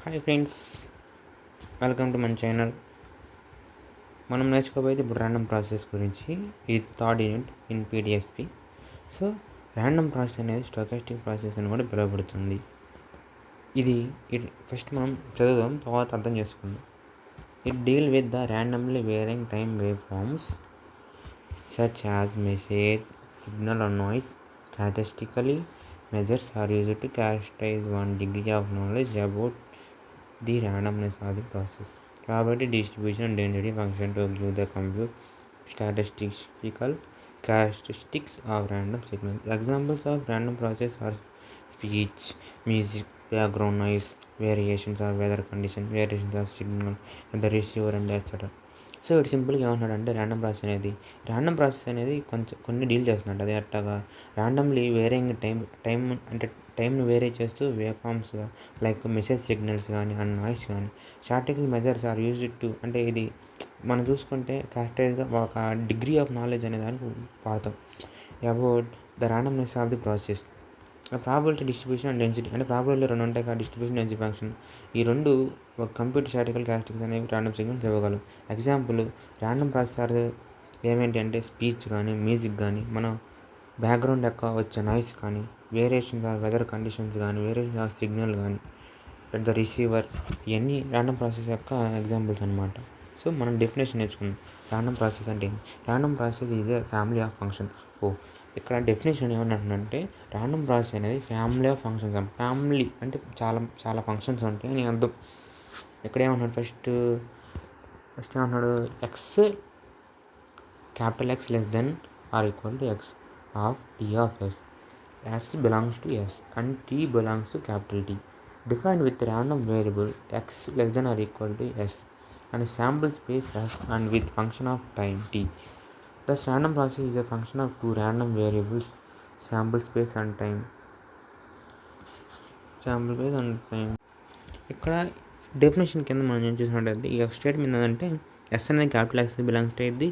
Hi friends, welcome to మన ఛానల్. మనం నేర్చుకోబోయేది ఇప్పుడు ర్యాండమ్ ప్రాసెస్ గురించి. ఇది third unit in PDSP. So random process అనేది స్టోకాస్టిక్ ప్రాసెస్ అని కూడా పిలువబడుతుంది. ఇది ఫస్ట్ మనం చదువుదాం, తర్వాత అర్థం చేసుకుందాం. It deal with the randomly varying time wave forms such as message, signal or noise. Statistically, measures are used to characterize one degree of knowledge about the randomness of the process. Probability distribution and density function to give the compute statistical characteristics of random signals. Examples of random process are speech, music, background noise, variations of weather condition, variations of signal and the receiver and etc. So ఇటు సింపుల్గా ఏమంటున్నాడంటే random process అనేది కొన్ని deal చేస్తున్నాడు. అది అట్టగా randomly wearing time అంటే టైంని వేరే చేస్తూ వేవ్ ఫార్మ్స్గా లైక్ మెసేజ్ సిగ్నల్స్ కానీ అండ్ నాయిస్ కానీ statistical measures are used to, అంటే ఇది మనం చూసుకుంటే క్యారెక్టరైజ్గా ఒక డిగ్రీ ఆఫ్ నాలెడ్జ్ అనే దానికి వాడతాం. About the randomness of the process. Probability distribution and density, అంటే ప్రాబిలిటీ రెండు ఉంటాయి కదా, డిస్ట్రిబ్యూషన్ డెన్సిటీ ఫంక్షన్. ఈ రెండు ఒక కంప్యూటర్ స్టాటికల్ క్యారెక్టరిస్టిక్స్ అనేవి ర్యాండమ్ సిగ్నల్స్ ఇవ్వగలవు. ఎగ్జాంపుల్ ర్యాండమ్ ప్రాసెసర్ ఏమేంటి అంటే స్పీచ్ కానీ, మ్యూజిక్ కానీ, మన బ్యాక్గ్రౌండ్ యొక్క వచ్చే నాయిస్ కానీ, వేరియేషన్స్ ఆఫ్ వెదర్ కండిషన్స్ కానీ, వేరియేషన్ ఆఫ్ సిగ్నల్ కానీ, అట్ ద రిసీవర్, ఇవన్నీ ర్యాండమ్ ప్రాసెస్ యొక్క ఎగ్జాంపుల్స్ అనమాట. సో మనం డెఫినేషన్ నేర్చుకుందాం. ర్యాండమ్ ప్రాసెస్ అంటే random process is a family of function. ఇక్కడ డెఫినేషన్ ఏమంటుందంటే ర్యాండమ్ ప్రాసెస్ అనేది ఫ్యామిలీ ఆఫ్ ఫంక్షన్స్. ఫ్యామిలీ అంటే చాలా చాలా ఫంక్షన్స్ ఉంటాయి అని అర్థం. ఇక్కడ ఏమన్నాడు ఫస్ట్ ఏమన్నాడు, x capital x less than or equal to x of t of s. S belongs to s and t belongs to capital t. Defined with random variable x less than or equal to s and sample space s and with function of time t. Thus random process is a function of two random variables, sample space and time. ఇక్కడ definition కింద మనం ఏం చూసినట్టయితే ఈ statement ఏంటంటే s అనేది capital x belongs అయ్యింది,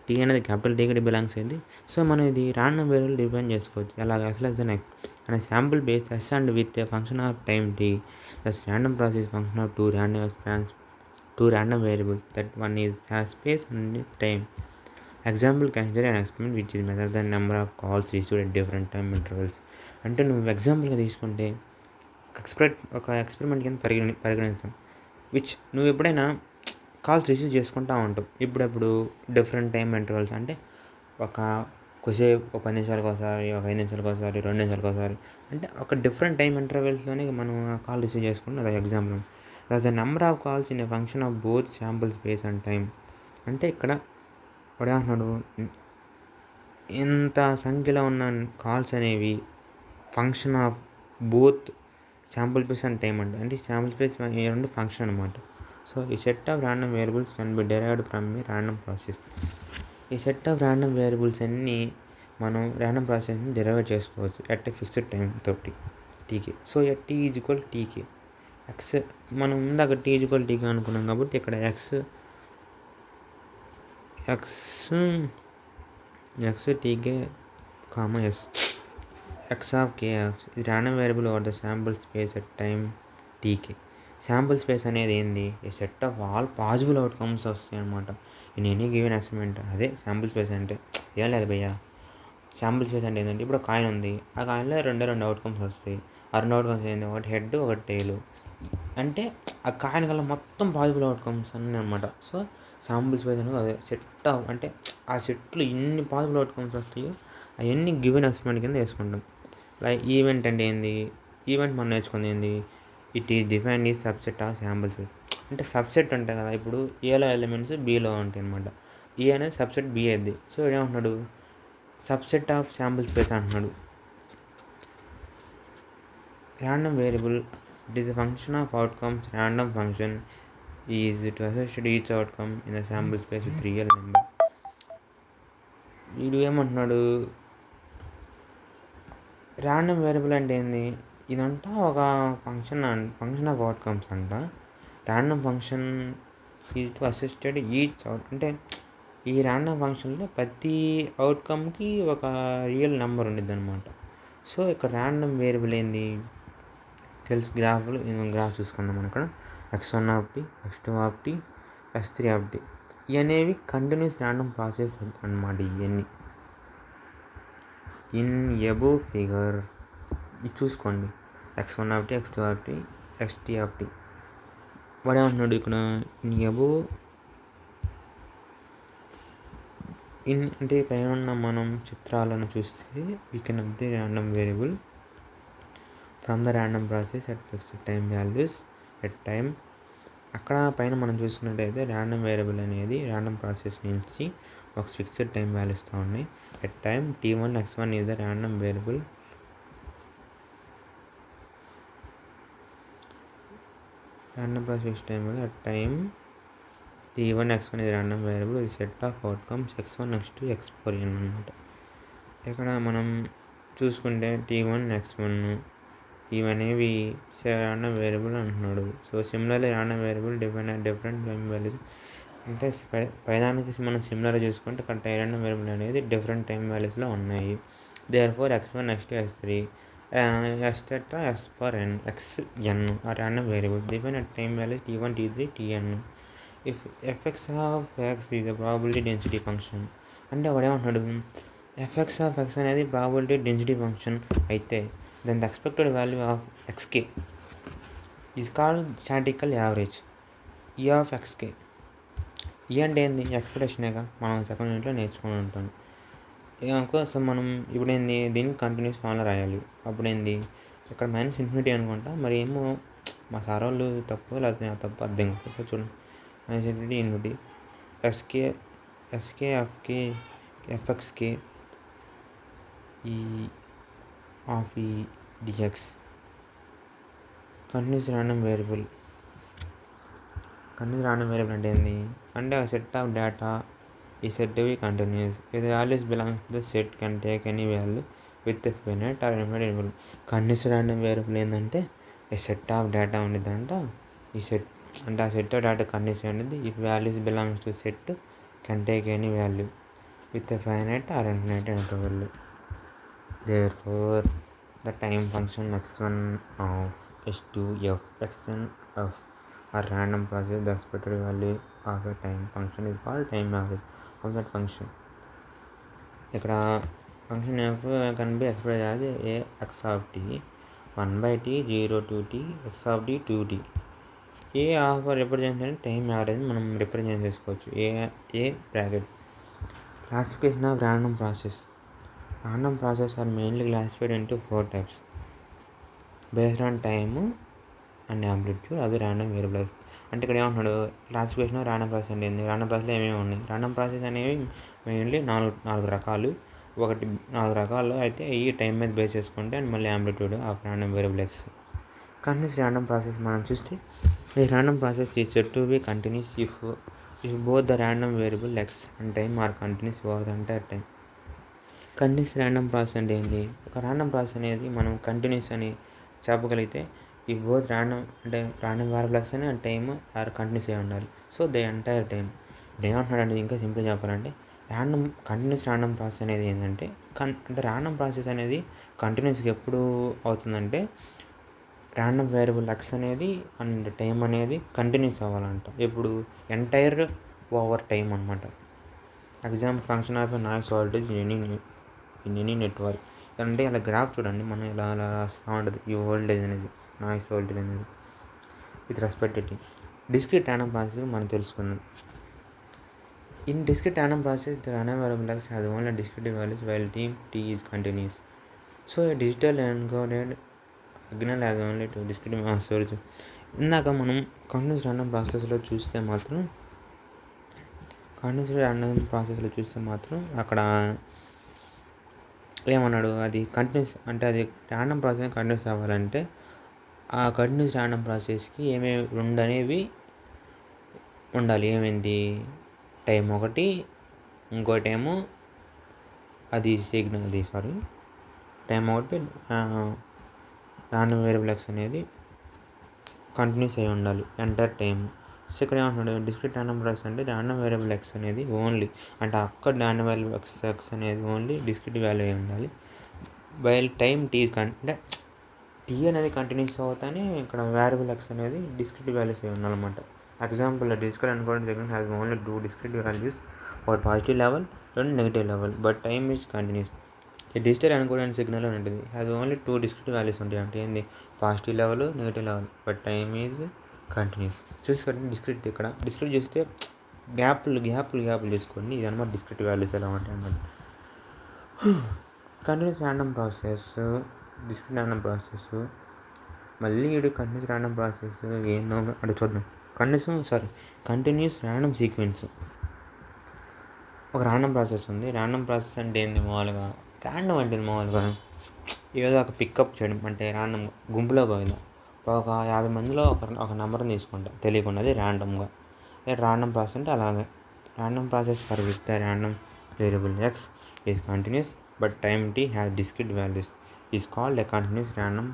t అనేది క్యాపిటల్ టీకి బిలాంగ్స్ అయ్యింది. సో మనం ఇది ర్యాండమ్ వేరియబుల్ డిఫైన్ చేసుకోవచ్చు. ఎలాగ ఎస్ లెస్ దెన్ ఎక్స్ అనే sample space s and with a function of time t. Thus random process function of two random variables, that one is space and time. Example, consider an experiment which is measure the number of calls received at different time intervals. అంటే నువ్వు ఎగ్జాంపుల్గా తీసుకుంటే ఒక experiment కింద పరిగణిస్తాం. నువ్వు ఎప్పుడైనా calls receive చేసుకుంటూ ఉంటావు ఇప్పుడప్పుడు డిఫరెంట్ టైం ఇంటర్వల్స్. అంటే కొద్దిసేపు ఒక 10 నిమిషాలకు ఒకసారి, ఒక 5 నిమిషాలకు ఒకసారి, 2 నిమిషాలకు ఒకసారి, అంటే ఒక డిఫరెంట్ టైం ఇంటర్వెల్స్లోనే మనం ఆ కాల్ రిసీవ్ చేసుకుంటాం. అది example. Thus the number of calls in a function of both sample space and time. అంటే ఇక్కడ వాడేమంటున్నాడు, ఇంత సంఖ్యలో ఉన్న కాల్స్ అనేవి function of both sample space and time అంటే శాంపుల్ స్పేస్ ఈ రెండు ఫంక్షన్ అనమాట. సో ఈ set of random variables can be derived from a random process. ఈ సెట్ ఆఫ్ ర్యాండమ్ వేరియబుల్స్ అన్నీ మనం ర్యాండమ్ ప్రాసెస్ని డెరైవ్ చేసుకోవచ్చు ఎట్ ఏ ఫిక్స్డ్ టైం తోటి TK. So at T is equal TK. X మనం ముందాక టీ ఈజ్ ఈక్వల్ టీకే అనుకున్నాం కాబట్టి ఇక్కడ X TK comma S X of K ఇది random variable over the sample space at time TK. Sample space అనేది ఏంది, a set of all possible outcomes వస్తాయి అనమాట ఇన్ ఎనీ గివెన్ ఎక్స్పెరిమెంట్. అదే sample space అంటే. ఏం లేదు భయ్యా, శాంపుల్ స్పేస్ అంటే ఏంటంటే ఇప్పుడు కాయిన్ ఉంది, ఆ కాయిన్లో రెండు అవుట్కమ్స్ వస్తాయి. ఆ రెండు అవుట్కమ్స్ ఏంటి, ఒకటి హెడ్ ఒకటి టైలు. అంటే ఆ కాయిన్ కల్లా మొత్తం పాసిబుల్ అవుట్కమ్స్ అన్నీ అనమాట. సో శాంపుల్ స్పేస్ అనేది అదే సెట్ ఆఫ్, అంటే ఆ సెట్లో ఎన్ని పాసిబుల్ అవుట్కమ్స్ వస్తాయో అవన్నీ గివెన్ ఎక్స్పెరిమెంట్ కింద వేసుకుంటాం. లైక్ ఈవెంట్ అంటే ఏంది, ఈవెంట్ మనం నేర్చుకుంది ఏంది, it is defined is subset of sample space. అంటే సబ్సెట్ ఉంటాయి కదా, ఇప్పుడు ఏలో ఎలిమెంట్స్ బీలో ఉంటాయి అనమాట. ఏ అనేది సబ్సెట్ బి అయింది. సో ఏమంటున్నాడు, సబ్సెట్ ఆఫ్ శాంపుల్ స్పేస్ అంటున్నాడు. Random variable, it is a function of outcomes. Random function is to associate each outcome in the sample space with real number. వీడు ఏమంటున్నాడు, ర్యాండమ్ వేరియబుల్ అంటే ఏంది, ఇదంతా ఒక function of outcomes అంట. Random function is to associate each అంటే ఈ random ఫంక్షన్లో ప్రతి అవుట్కమ్కి ఒక రియల్ నెంబర్ ఉండిద్ది అనమాట. సో ఇక్కడ ర్యాండమ్ వేరియబుల్ ఏంది, గ్రాఫ్లు గ్రాఫ్ చూసుకున్నాం మనం ఇక్కడ x1 of T, x2 of T, x3 of T ఇవనేవి కంటిన్యూస్ ర్యాండమ్ ప్రాసెస్ అన్నమాట. ఇవన్నీ ఇన్ ఎబోవ్ ఫిగర్ ఇది చూసుకోండి, x1 of T, x2 of T, x3 of T. వాడు ఏమంటున్నాడు ఇక్కడ ఇన్ ఎబోవ్ ఇన్ అంటే పైన ఉన్న మనం చిత్రాలను చూస్తే we can observe the random variable from the random process at fixed time values at time. అక్కడ పైన మనం చూసుకున్నట్టయితే ర్యాండమ్ వేరియబుల్ అనేది ర్యాండమ్ ప్రాసెస్ నుంచి ఒక ఫిక్స్డ్ టైం వాల్యూస్తో ఉన్నాయి. At time t1 x1 is the random variable random process fixed time value at time t1 x1 is random variable with set of outcomes x1 x2 x4 n అనమాట. ఇక్కడ మనం చూసుకుంటే t1 x1 ఇవనేవి random variable అంటున్నాడు. So similarly random variable different time values అంటే పైదానికి మనం similar చూసుకుంటే ఇక్కడ random variable అనేది డిఫరెంట్ టైం వాల్యూస్లో ఉన్నాయి. Therefore x1 x2 x3 etc x4 n xn are random variables given at time values t1 t3 tn. if fx of x is a probability density function అంటే వాడు ఏమంటున్నాడు, fx of x అనేది probability density function అయితే then the expected value of xk is called statistical average e of xk. ఈ అంటే ఏంది, ఎక్స్పెక్టేషనేగా మనం second యూనిట్లో నేర్చుకుని ఉంటాం. సో మనం ఇప్పుడు ఏంది దీన్ని కంటిన్యూస్ ఫామ్లో రాయాలి. అప్పుడు ఏంది ఇక్కడ -∞ అనుకుంటా, మరి ఏమో మా సార్ వాళ్ళు తప్పు లేకపోతే నా తప్పు అర్థం కాదు. సో చూడండి -∞ ఎస్కే ఎఫ్ఎక్స్కే ఈ ఆఫ్ ఈ డిఎక్స్ కంటిన్యూస్ ర్యాండమ్ వేరియబుల్ అంటే ఏంది అంటే ఆ సెట్ ఆఫ్ డేటా ఈ సెట్ వి కంటిన్యూస్ ఇది values belongs to the set can take any value with finite or infinite variable. Continuous random variable ఏంటంటే ఈ సెట్ ఆఫ్ డేటా ఉండేదంట, ఈ సెట్ అంటే ఆ సెట్ ఆఫ్ డేటా కంటిన్యూస్ అనేది if values belongs to set can take any value with finite or infinite interval. Therefore the time function x1 of x2 f xn of a random process the expected value of a time function is called time average of that function. ఇక్కడ function f can be expressed as a x of t 1/t 0 to t x of t 2t. A of represent అంటే time average మనం represent చేసుకోవచ్చు. A bracket. Classification of random process are mainly classified into 4 types based on time and amplitude అది random variables. అంటే ఇక్కడ ఏమంటున్నాడు, classification of random process అంటే ఏంది, random ప్రాసెస్లో ఏమేమి ఉన్నాయి. ర్యాండమ్ ప్రాసెస్ అనేవి మెయిన్లీ నాలుగు రకాలు. 4 రకాలు అయితే ఈ టైం మీద బేస్ చేసుకుంటే అండ్ మళ్ళీ amplitude of random variable x. Continuous random process మనం చూస్తే ఈ random process is said to be continuous if both the random variable x and time are continuous over the entire time. Continuous random process అంటే ఏంటి, ఒక random process అనేది మనం continuous అని చెప్పగలిగితే ఈ బోత్ ర్యాండమ్ వేరియబుల్ ఎక్స్ అని and time are continuous అయి ఉండాలి. So the entire time. ఇప్పుడు ఏమంటున్నాడు, ఇంకా సింపుల్ చెప్పాలంటే కంటిన్యూస్ ర్యాండమ్ ప్రాసెస్ అనేది ఏంటంటే అంటే ర్యాండమ్ ప్రాసెస్ అనేది కంటిన్యూస్గా ఎప్పుడు అవుతుందంటే ర్యాండమ్ వేరియబుల్ ఎక్స్ అనేది అండ్ టైం అనేది కంటిన్యూస్ అవ్వాలంట. ఇప్పుడు ఎంటైర్ ఓవర్ టైం అనమాట. Example function of noise voltage in any network అంటే ఇలా గ్రాఫ్ చూడండి, మనం ఇలా రాస్తూ ఉంటుంది ఈ వోల్టేజ్ అనేది, నాయిస్ వోల్టేజ్ అనేది with respect to discrete random process మనం తెలుసుకుందాం. In discrete random process the random variable X has only discrete values while t is continuous. So digital encoded signal as only to discrete storage. ఇందాక మనం continuous random ప్రాసెస్లో చూస్తే మాత్రం అక్కడ ఏమన్నాడు, అది కంటిన్యూస్ అంటే అది ర్యాండమ్ ప్రాసెస్ కంటిన్యూస్ అవ్వాలంటే ఆ కంటిన్యూస్ ర్యాండమ్ ప్రాసెస్కి ఏమేమి రెండనేవి ఉండాలి. ఏమైంది, టైం ఒకటి, ఇంకోటేమో టైం ఒకటి ర్యాండమ్ వేరియబుల్ ఎక్స్ అనేది కంటిన్యూస్ అయి ఉండాలి ఎంటైర్ టైం. సో ఇక్కడ ఏమంటున్నాడు, డిస్క్రీట్ ర్యాండమ్ ప్రాసెస్ అంటే ర్యాండమ్ వేరియబుల్ ఎక్స్ అనేది ఓన్లీ అంటే అక్కడ ర్యాండమ్ వేరియబుల్ ఎక్స్ అనేది ఓన్లీ డిస్క్రీట్ వాల్యూ అయి ఉండాలి. వైల్ టైం టీ అంటే t టీ అనేది కంటిన్యూస్ అవుతానే ఇక్కడ వేరియబుల్ ఎక్స్ అనేది డిస్క్రిట్ వాల్యూస్ అయి ఉండాలన్నమాట. Example discrete encoding signal has only 2 discrete values for positive level and negative level but time is continuous. ఈ డిజిటల్ ఎన్కోడింగ్ సిగ్నల్ అనేది has only 2 discrete values ఉంటాయి. అంటే ఏంది, positive level negative level but time is continuous. చూసుకోండి discrete, ఇక్కడ discrete చూస్తే గ్యాప్లు చూసుకోండి. ఇది అనమాట డిస్క్రిట్ వాల్యూస్ ఎలా ఉంటాయి అన్నమాట. Continuous random process, discrete random process, మళ్ళీ ఇది కంటిన్యూస్ ర్యాండమ్ ప్రాసెస్ ఏందో అంటే చూద్దాం. కంటిన్యూస్ ర్యాండమ్ సీక్వెన్స్ ఒక ర్యాండమ్ ప్రాసెస్ ఉంది. ర్యాండమ్ ప్రాసెస్ అంటే ఏంది, మామూలుగా ఏదో ఒక పికప్ చేయడం, అంటే ర్యాండమ్ గుంపులో పోయిందా ఒక 50 మందిలో ఒక నెంబర్ని తీసుకుంటా తెలియకుండా, అది ర్యాండమ్గా. ర్యాండమ్ ప్రాసెస్ అంటే అలాగే. Random process for which the random variable x is continuous but time t has discrete values is called a continuous random.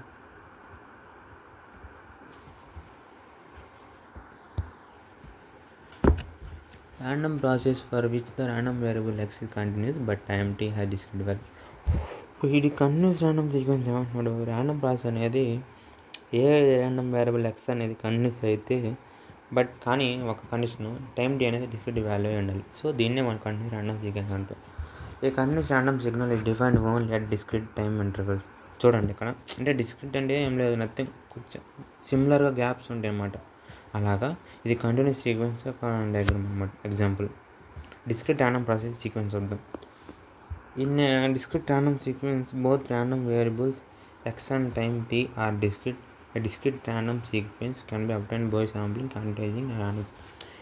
Random process for which the random variable x is continuous but time t has discrete value. ఇది continuous random sequence ఏమంటున్నాడు, random process అనేది ఏ random variable X అనేది continuous అయితే but కానీ ఒక condition time tea అనేది discrete value ఉండాలి. So దీన్నే మనం కంటిన్యూస్ ర్యాండమ్ సీక్వెన్స్ అంటాం. ఈ continuous random signal is defined only at discrete time intervals. చూడండి ఇక్కడ, అంటే డిస్క్రిట్ అంటే ఏం లేదు, నథింగ్, కొంచెం సిమిలర్గా గ్యాప్స్ ఉంటాయి అన్నమాట. అలాగా ఇది కంటిన్యూస్ సీక్వెన్స్ డయాగ్రామ్ అన్నమాట. Example discrete random process sequence వద్దాం. In discrete random sequence both random variables x and time t are discrete. A discrete random sequence can be obtained by sampling, quantizing random.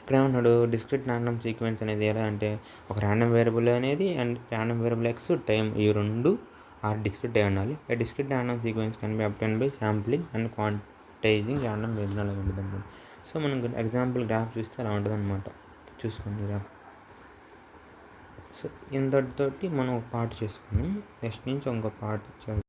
ఇక్కడ ఏమంటున్నాడు, discrete random sequence అనేది ఎలా అంటే ఒక random variable అనేది and random variable x time ఈ రెండు are discrete అయి ఉండాలి. A discrete random sequence can be obtained by sampling and quantizing random variable అనేది ఉంటుంది అనమాట. సో మనం ఎగ్జాంపుల్ గ్రాఫ్ చూస్తే అలా ఉంటుంది అనమాట. చూసుకోండి గ్రాఫ్. సో ఇంతటితోటి మనం ఒక పార్ట్ చేసుకున్నాం. నెక్స్ట్ నుంచి ఇంకో పార్ట్ చేద్దాం.